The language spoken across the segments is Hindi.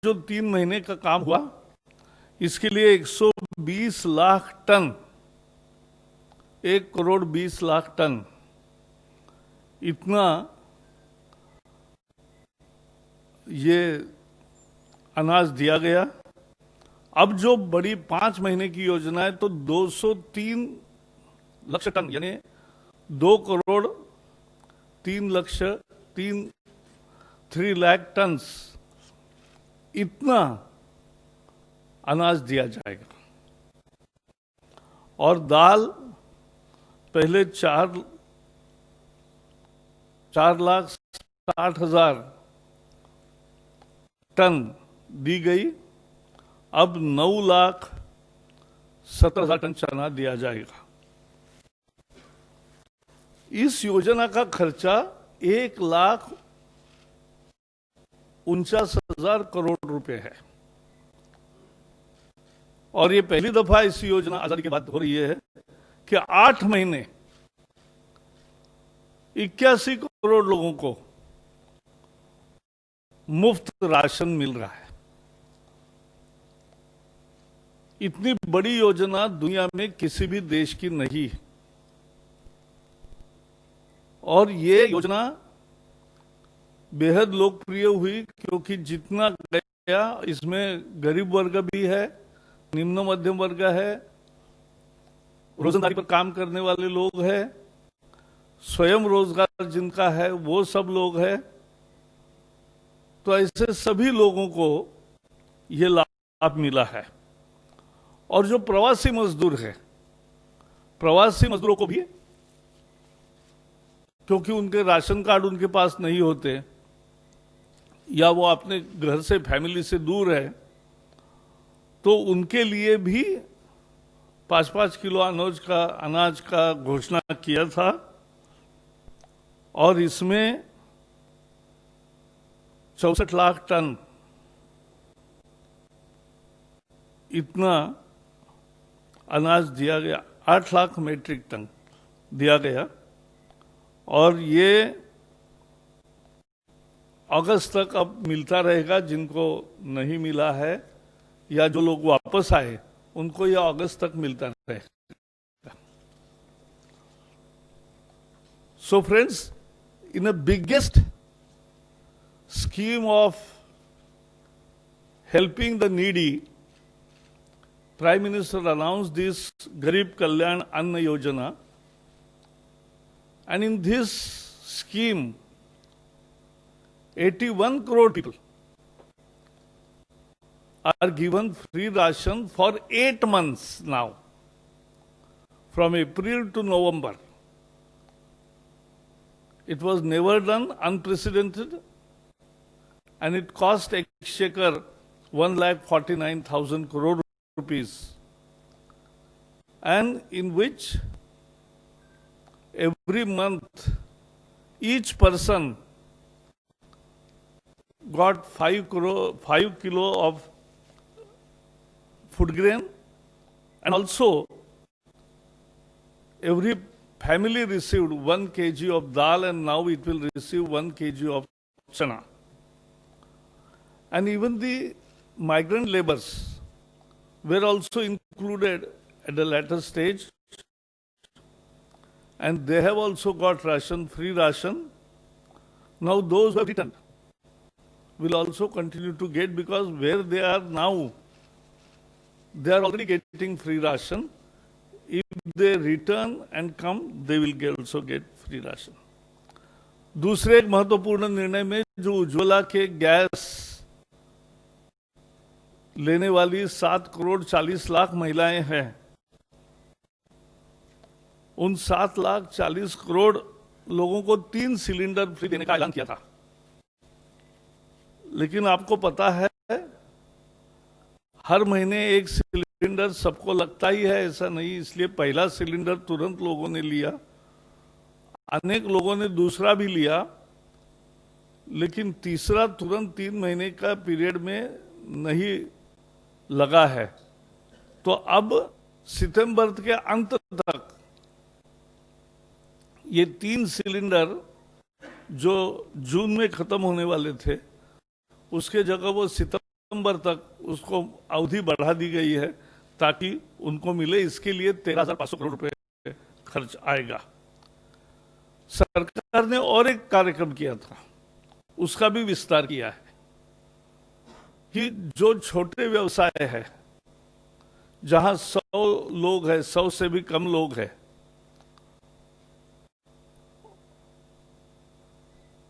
जो 3 महीने का काम हुआ, इसके लिए 120 लाख टन, 1,20 लाख टन इतना ये अनाज दिया गया। अब जो बड़ी 5 महीने की योजना है तो 203 लाख टन, यानी 2,03 लाख टन इतना अनाज दिया जाएगा। और दाल पहले 4,60,000 टन दी गई, अब 9,70,000 टन चना दिया जाएगा। इस योजना का खर्चा 1,49,000 करोड़ रुपए है। और ये पहली दफा इस योजना आजादी के बाद हो रही है कि 8 महीने 81 करोड़ लोगों को मुफ्त राशन मिल रहा है। इतनी बड़ी योजना दुनिया में किसी भी देश की नहीं। और ये योजना बेहद लोकप्रिय हुई क्योंकि जितना गया इसमें गरीब वर्ग भी है, निम्न मध्यम वर्ग है, रोजगारी पर काम करने वाले लोग हैं, स्वयं रोजगार जिनका है वो सब लोग हैं। तो ऐसे सभी लोगों को ये लाभ मिला है। और जो प्रवासी मजदूर है, प्रवासी मजदूरों को भी, क्योंकि उनके राशन कार्ड उनके पास नहीं होते या वो अपने घर से, फैमिली से दूर है, तो उनके लिए भी 5-5 किलो अनाज का घोषणा किया था। और इसमें 64 लाख टन इतना अनाज दिया गया, 8 लाख मीट्रिक टन दिया गया। और ये अगस्त तक अब मिलता रहेगा। जिनको नहीं मिला है या जो लोग वापस आए उनको यह अगस्त तक मिलता रहेगा। So friends, in the biggest scheme of helping the needy, Prime Minister announced this Garib Kalyan Anna Yojana, and in this scheme 81 crore people are given free ration for 8 months now, from April to November. It was never done, unprecedented, and it cost Exchequer 1,49,000 crore rupees, and in which every month each person got 5 kilo of food grain, and also every family received 1 kg of dal, and now it will receive 1 kg of chana. And even the migrant laborers were also included at the latter stage, and they have also got ration, free ration. Now those who have returned will also continue to get, because where they are now, they are already getting free ration. If they return and come, they will also get free ration. दूसरे एक महत्वपूर्ण निर्णय में जो उज्ज्वला के गैस लेने वाली 7,40,00,000 महिलाएं हैं, उन 7,40,00,000 लोगों को 3 सिलेंडर फ्री देने का ऐलान किया था। लेकिन आपको पता है हर महीने एक सिलेंडर सबको लगता ही है, ऐसा नहीं। इसलिए पहला सिलेंडर तुरंत लोगों ने लिया, अनेक लोगों ने दूसरा भी लिया, लेकिन तीसरा तुरंत 3 महीने का पीरियड में नहीं लगा है। तो अब सितंबर के अंत तक ये 3 सिलेंडर जो जून में खत्म होने वाले थे, उसके जगह वो सितंबर सितंबर तक उसको अवधि बढ़ा दी गई है ताकि उनको मिले। इसके लिए 13,500 करोड़ रुपए खर्च आएगा। सरकार ने और एक कार्यक्रम किया था, उसका भी विस्तार किया है कि जो छोटे व्यवसाय है, जहां 100 लोग हैं, 100 से भी कम लोग हैं,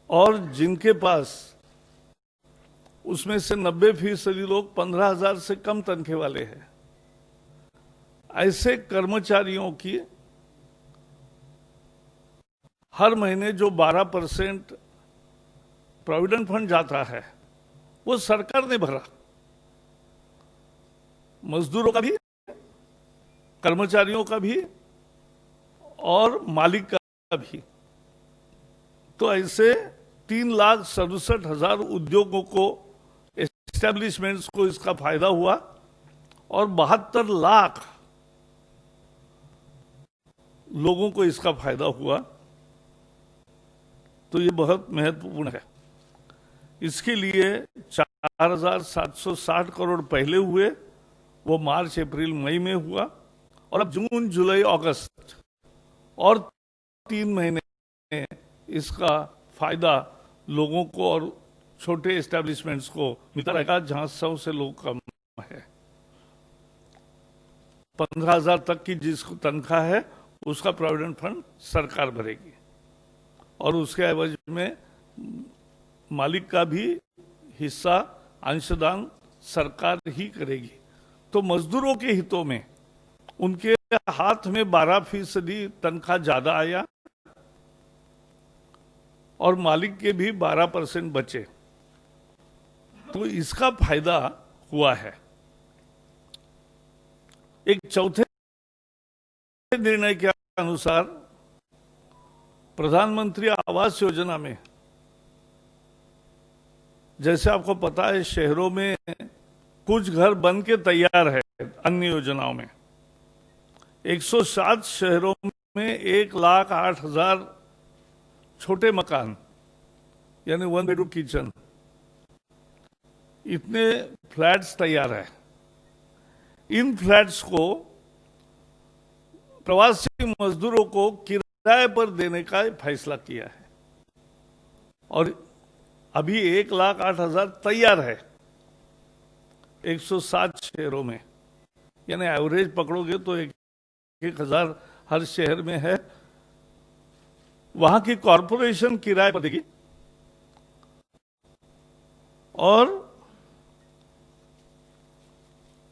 और जिनके पास उसमें से 90% लोग 15,000 से कम तनखे वाले हैं, ऐसे कर्मचारियों की हर महीने जो 12% प्रोविडेंट फंड जाता है वो सरकार ने भरा। मजदूरों का भी, कर्मचारियों का भी और मालिक का भी। तो ऐसे 3,67,000 उद्योगों को, एस्टेब्लिशमेंट्स को इसका फायदा हुआ और 72 लाख लोगों को इसका फायदा हुआ। तो ये बहुत महत्वपूर्ण है। इसके लिए 4,760 करोड़ पहले हुए, वो मार्च अप्रैल मई में हुआ, और अब जून जुलाई अगस्त और 3 महीने इसका फायदा लोगों को और छोटे एस्टेब्लिशमेंट्स को मिलता रहेगा, जहां 100 से लोग कम है। 15,000 तक की जिसको तनख्वाह है उसका प्रोविडेंट फंड सरकार भरेगी, और उसके एवज में मालिक का भी हिस्सा, अंशदान सरकार ही करेगी। तो मजदूरों के हितों में उनके हाथ में 12% तनख्वाह ज्यादा आया और मालिक के भी 12% बचे। तो इसका फायदा हुआ है। एक चौथे निर्णय के अनुसार प्रधानमंत्री आवास योजना में, जैसे आपको पता है, शहरों में कुछ घर बन के तैयार है, अन्य योजनाओं में 107 शहरों में 1,08,000 छोटे मकान, यानी 1 बेडरूम किचन, इतने फ्लैट्स तैयार है। इन फ्लैट्स को प्रवासी मजदूरों को किराए पर देने का फैसला किया है, और अभी 1,08,000 तैयार है 107 शहरों में, यानी एवरेज पकड़ोगे तो 1,000 हर शहर में है। वहां की कॉरपोरेशन किराए पर देगी, और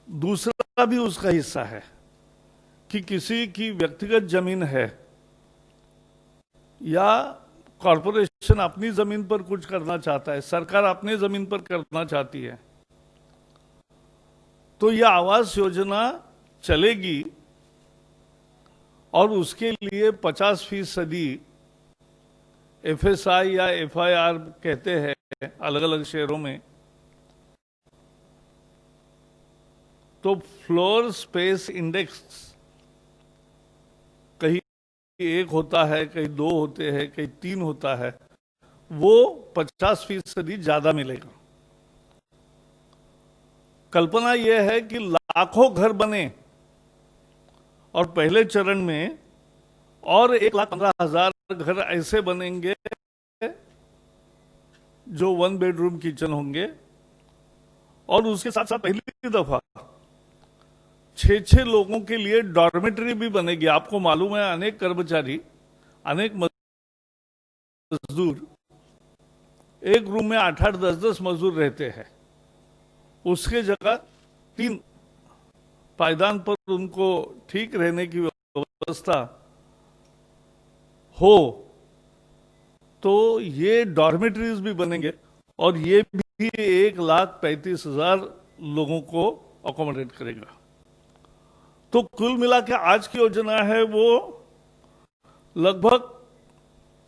दूसरा भी उसका हिस्सा है कि किसी की व्यक्तिगत जमीन है या कॉरपोरेशन अपनी जमीन पर कुछ करना चाहता है, सरकार अपनी जमीन पर करना चाहती है, तो यह आवास योजना चलेगी, और उसके लिए 50% FSI या FIR कहते हैं अलग अलग शहरों में, तो फ्लोर स्पेस इंडेक्स कहीं 1 होता है, कहीं 2 होते हैं, कहीं 3 होता है, वो 50% ज्यादा मिलेगा। कल्पना यह है कि लाखों घर बने, और पहले चरण में और 1,15,000 घर ऐसे बनेंगे जो 1 बेडरूम किचन होंगे, और उसके साथ साथ पहली दफा 6 लोगों के लिए डॉर्मेटरी भी बनेगी। आपको मालूम है, अनेक कर्मचारी, अनेक मजदूर एक रूम में 8-8, 10-10 मजदूर रहते हैं। उसके जगह 3 पायदान पर उनको ठीक रहने की व्यवस्था हो, तो ये डॉर्मेटरीज भी बनेंगे, और ये भी 1,35,000 लोगों को अकोमोडेट करेगा। तो कुल मिला के आज की योजना है वो लगभग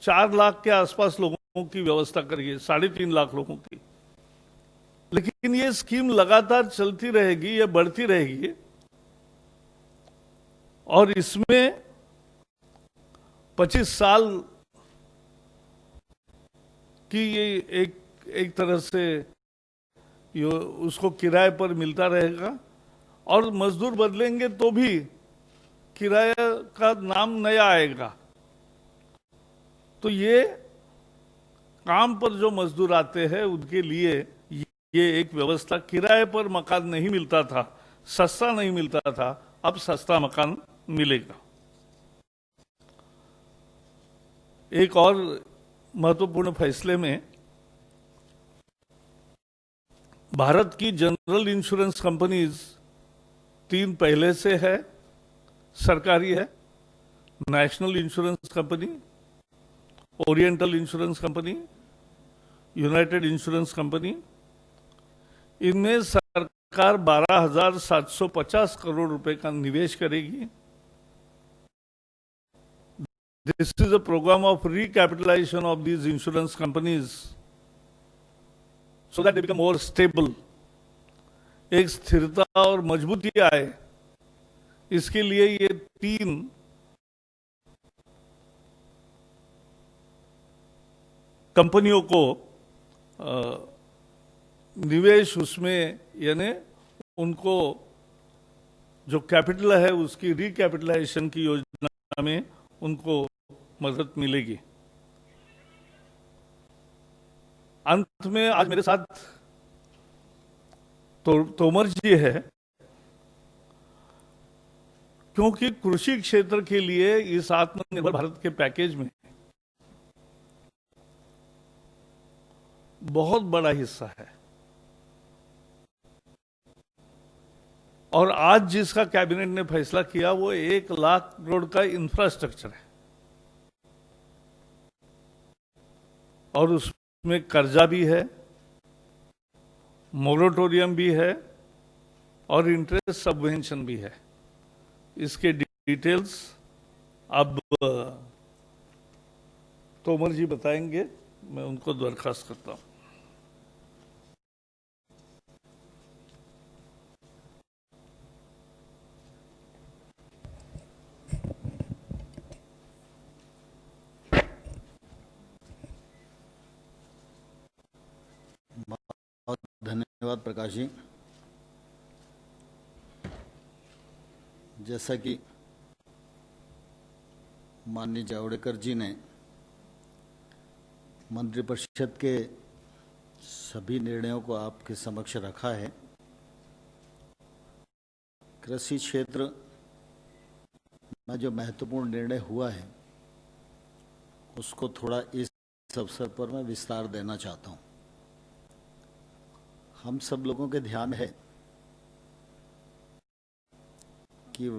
4 लाख के आसपास लोगों की व्यवस्था करेगी, 3.5 लाख लोगों की। लेकिन ये स्कीम लगातार चलती रहेगी, ये बढ़ती रहेगी, और इसमें 25 साल की ये एक तरह से उसको किराए पर मिलता रहेगा, और मजदूर बदलेंगे तो भी किराया का नाम नया आएगा। तो ये काम पर जो मजदूर आते हैं उनके लिए ये एक व्यवस्था, किराए पर मकान नहीं मिलता था, सस्ता नहीं मिलता था, अब सस्ता मकान मिलेगा। एक और महत्वपूर्ण फैसले में भारत की जनरल इंश्योरेंस कंपनीज 3 पहले से है, सरकारी है। National insurance company, oriental insurance company, United insurance company. इनमें सरकार 12,750 करोड़ रुपए का निवेश करेगी। This is a program of recapitalization of these insurance companies so that they become more stable. एक स्थिरता और मजबूती आए, इसके लिए ये 3 कंपनियों को निवेश उसमें, यानी उनको जो कैपिटल है उसकी रिकैपिटलाइजेशन की योजना में उनको मदद मिलेगी। अंत में आज मेरे साथ तोमर जी है, क्योंकि कृषि क्षेत्र के लिए इस आत्मनिर्भर भारत के पैकेज में बहुत बड़ा हिस्सा है। और आज जिसका कैबिनेट ने फैसला किया वो 1 लाख करोड़ का इंफ्रास्ट्रक्चर है, और उसमें कर्जा भी है, मोरेटोरियम भी है और इंटरेस्ट सबवेंशन भी है। इसके डिटेल्स अब तोमर जी बताएंगे, मैं उनको दरखास्त करता हूं। बहुत धन्यवाद प्रकाश जी। जैसा कि माननीय जावड़ेकर जी ने मंत्रिपरिषद के सभी निर्णयों को आपके समक्ष रखा है, कृषि क्षेत्र में जो महत्वपूर्ण निर्णय हुआ है उसको थोड़ा इस अवसर पर मैं विस्तार देना चाहता हूं। हम सब लोगों के ध्यान है कि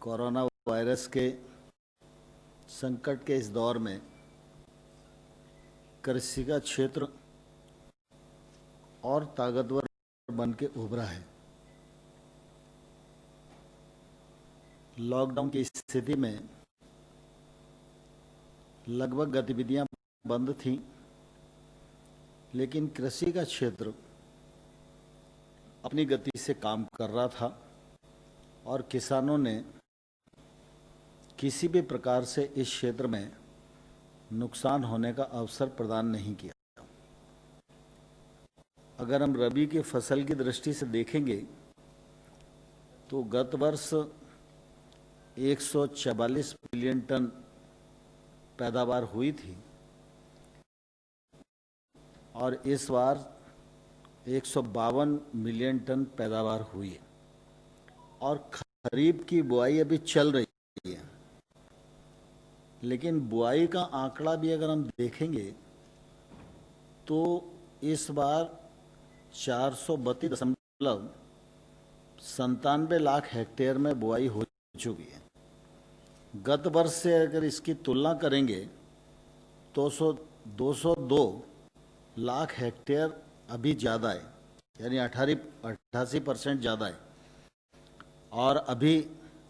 कोरोना वायरस के संकट के इस दौर में कृषि का क्षेत्र और ताकतवर बन के उभरा है। लॉकडाउन की स्थिति में लगभग गतिविधियां बंद थीं, लेकिन कृषि का क्षेत्र अपनी गति से काम कर रहा था और किसानों ने किसी भी प्रकार से इस क्षेत्र में नुकसान होने का अवसर प्रदान नहीं किया। अगर हम रबी की फसल की दृष्टि से देखेंगे तो गत वर्ष 144 मिलियन टन पैदावार हुई थी और इस बार 152 मिलियन टन पैदावार हुई है, और खरीफ की बुआई अभी चल रही है। लेकिन बुआई का आंकड़ा भी अगर हम देखेंगे तो इस बार 432.97 लाख हेक्टेयर में बुआई हो चुकी है। गत वर्ष से अगर इसकी तुलना करेंगे तो 202 लाख हेक्टेयर अभी ज़्यादा है, यानी 88% ज़्यादा है, और अभी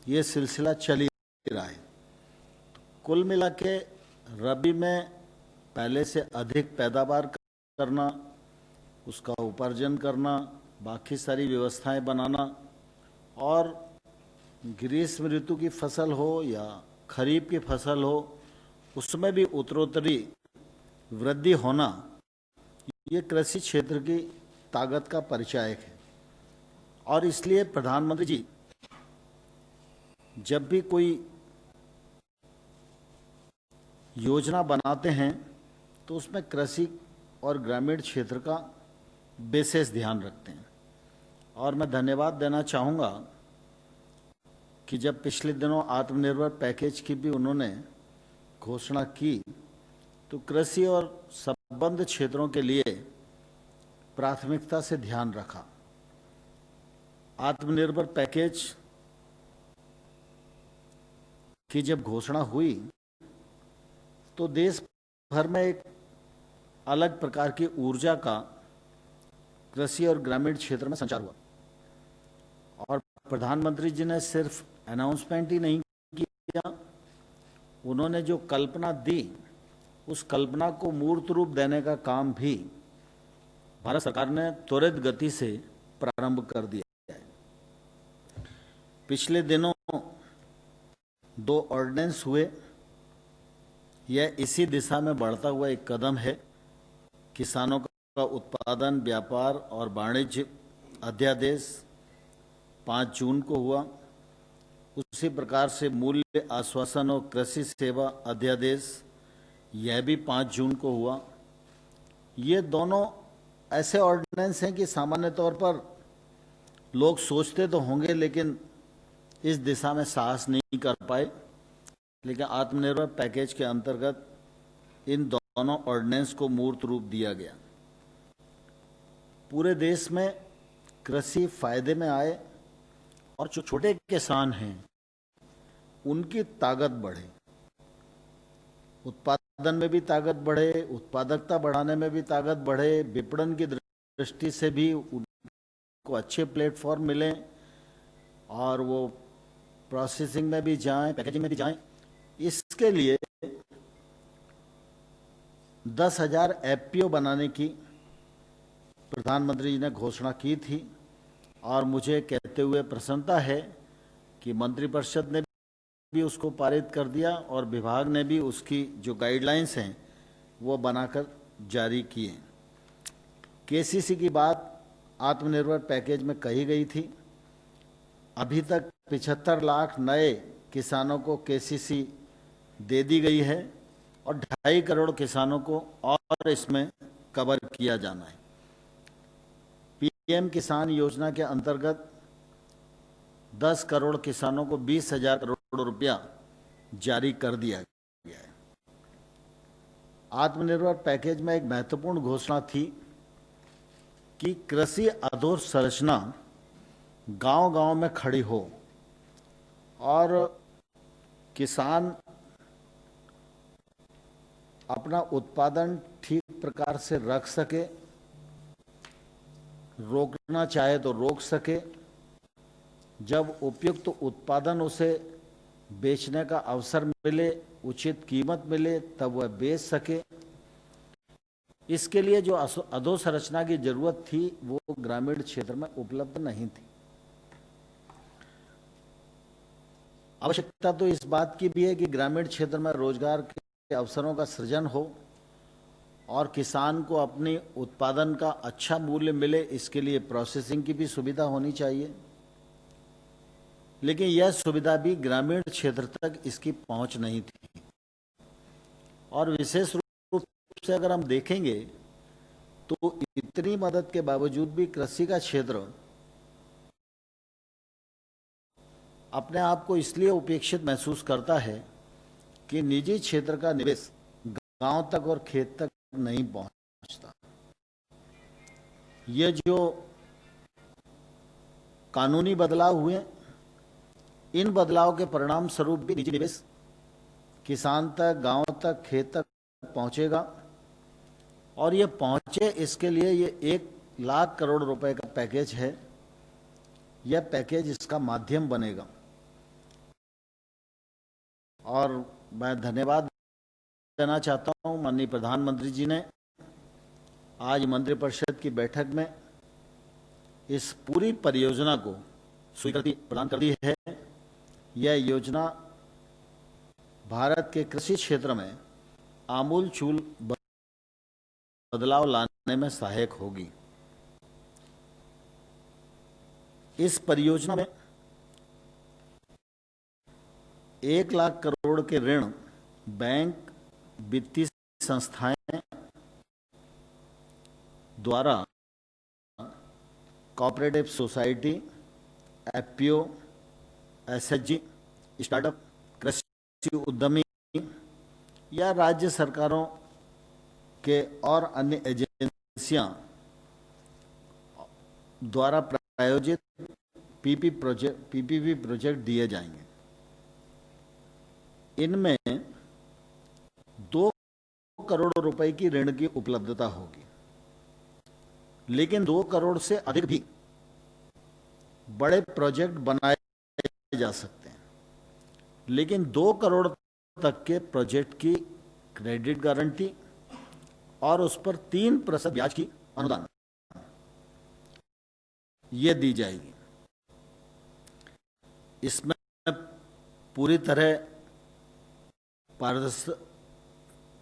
ये सिलसिला चल ही रहा है। कुल मिला के रबी में पहले से अधिक पैदावार करना, उसका उपार्जन करना, बाकी सारी व्यवस्थाएं बनाना, और ग्रीष्म ऋतु की फसल हो या खरीफ की फसल हो उसमें भी उत्तरोत्तरी वृद्धि होना, ये कृषि क्षेत्र की ताकत का परिचायक है। और इसलिए प्रधानमंत्री जी जब भी कोई योजना बनाते हैं तो उसमें कृषि और ग्रामीण क्षेत्र का विशेष ध्यान रखते हैं। और मैं धन्यवाद देना चाहूँगा कि जब पिछले दिनों आत्मनिर्भर पैकेज की भी उन्होंने घोषणा की तो कृषि और संबद्ध क्षेत्रों के लिए प्राथमिकता से ध्यान रखा। आत्मनिर्भर पैकेज की जब घोषणा हुई तो देश भर में एक अलग प्रकार की ऊर्जा का कृषि और ग्रामीण क्षेत्र में संचार हुआ। और प्रधानमंत्री जी ने सिर्फ अनाउंसमेंट ही नहीं किया, उन्होंने जो कल्पना दी उस कल्पना को मूर्त रूप देने का काम भी भारत सरकार ने त्वरित गति से प्रारंभ कर दिया है। पिछले दिनों 2 ऑर्डिनेंस हुए, यह इसी दिशा में बढ़ता हुआ एक कदम है। किसानों का उत्पादन, व्यापार और वाणिज्य अध्यादेश 5 जून को हुआ। उसी प्रकार से मूल्य आश्वासन और कृषि सेवा अध्यादेश यह भी 5 जून को हुआ। ये दोनों ऐसे ऑर्डिनेंस हैं कि सामान्य तौर पर लोग सोचते तो होंगे लेकिन इस दिशा में साहस नहीं कर पाए, लेकिन आत्मनिर्भर पैकेज के अंतर्गत इन दोनों ऑर्डिनेंस को मूर्त रूप दिया गया। पूरे देश में कृषि फायदे में आए और जो छोटे किसान हैं उनकी ताकत बढ़े, उत्पादन में भी ताकत बढ़े, उत्पादकता बढ़ाने में भी ताकत बढ़े, विपणन की दृष्टि से भी उनको अच्छे प्लेटफॉर्म मिले और वो प्रोसेसिंग में भी जाएं, पैकेजिंग में भी जाएं। इसके लिए 10,000 एफपीओ बनाने की प्रधानमंत्री जी ने घोषणा की थी। और मुझे कहते हुए प्रसन्नता है कि मंत्रिपरिषद ने भी उसको पारित कर दिया और विभाग ने भी उसकी जो गाइडलाइंस हैं वो बनाकर जारी किए। केसीसी की बात आत्मनिर्भर पैकेज में कही गई थी। अभी तक 75 लाख नए किसानों को केसीसी दे दी गई है और 2.5 करोड़ किसानों को और इसमें कवर किया जाना है। पीएम किसान योजना के अंतर्गत 10 करोड़ किसानों को 20,000 करोड़ रुपया जारी कर दिया गया है। आत्मनिर्भर पैकेज में एक महत्वपूर्ण घोषणा थी कि कृषि अधोसंरचना गांव-गांव में खड़ी हो और किसान अपना उत्पादन ठीक प्रकार से रख सके, रोकना चाहे तो रोक सके, जब उपयुक्त उत्पादन उसे बेचने का अवसर मिले, उचित कीमत मिले, तब वह बेच सके। इसके लिए जो अधोसंरचना की जरूरत थी वो ग्रामीण क्षेत्र में उपलब्ध नहीं थी। आवश्यकता तो इस बात की भी है कि ग्रामीण क्षेत्र में रोजगार के अवसरों का सृजन हो और किसान को अपनी उत्पादन का अच्छा मूल्य मिले, इसके लिए प्रोसेसिंग की भी सुविधा होनी चाहिए। लेकिन यह सुविधा भी ग्रामीण क्षेत्र तक इसकी पहुंच नहीं थी। और विशेष रूप से अगर हम देखेंगे तो इतनी मदद के बावजूद भी कृषि का क्षेत्र अपने आप को इसलिए उपेक्षित महसूस करता है कि निजी क्षेत्र का निवेश गांव तक और खेत तक नहीं पहुंचता। ये जो कानूनी बदलाव हुए, इन बदलाव के परिणाम स्वरूप भी निजी निवेश किसान तक, गांव तक, खेत तक पहुंचेगा। और ये पहुंचे इसके लिए ये 1 लाख करोड़ रुपए का पैकेज है। यह पैकेज इसका माध्यम बनेगा। और मैं धन्यवाद देना चाहता हूं माननीय प्रधानमंत्री जी ने आज मंत्रिपरिषद की बैठक में इस पूरी परियोजना को स्वीकृति प्रदान कर दी है। यह योजना भारत के कृषि क्षेत्र में आमूलचूल बदलाव लाने में सहायक होगी। इस परियोजना में 1 लाख करोड़ के ऋण बैंक, वित्तीय संस्थाएं द्वारा cooperative society, FPO, SHG, startup, कृषि उद्यमी या राज्य सरकारों के और अन्य एजेंसियां द्वारा प्रायोजित पीपीपी प्रोजेक्ट दिए जाएंगे। इनमें 2 करोड़ रुपए की ऋण की उपलब्धता होगी, लेकिन 2 करोड़ से अधिक भी बड़े प्रोजेक्ट बनाए जा सकते हैं, लेकिन 2 करोड़ तक के प्रोजेक्ट की क्रेडिट गारंटी और उस पर 3% ब्याज की अनुदान ये दी जाएगी। इसमें पूरी तरह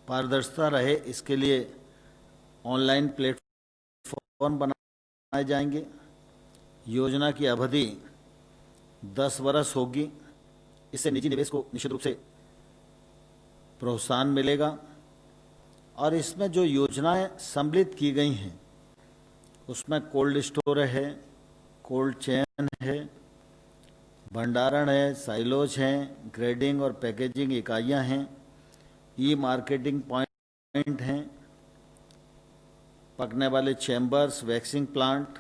पारदर्शिता रहे, इसके लिए ऑनलाइन प्लेटफॉर्म बनाए जाएंगे। योजना की अवधि 10 वर्ष होगी। इससे निजी निवेश को निश्चित रूप से प्रोत्साहन मिलेगा और इसमें जो योजनाएं सम्मिलित की गई हैं उसमें कोल्ड स्टोर है, कोल्ड चेन है, भंडारण है, साइलोज हैं, ग्रेडिंग और पैकेजिंग इकाइयां हैं, ई मार्केटिंग पॉइंट हैं, पकने वाले चैम्बर्स, वैक्सिंग प्लांट,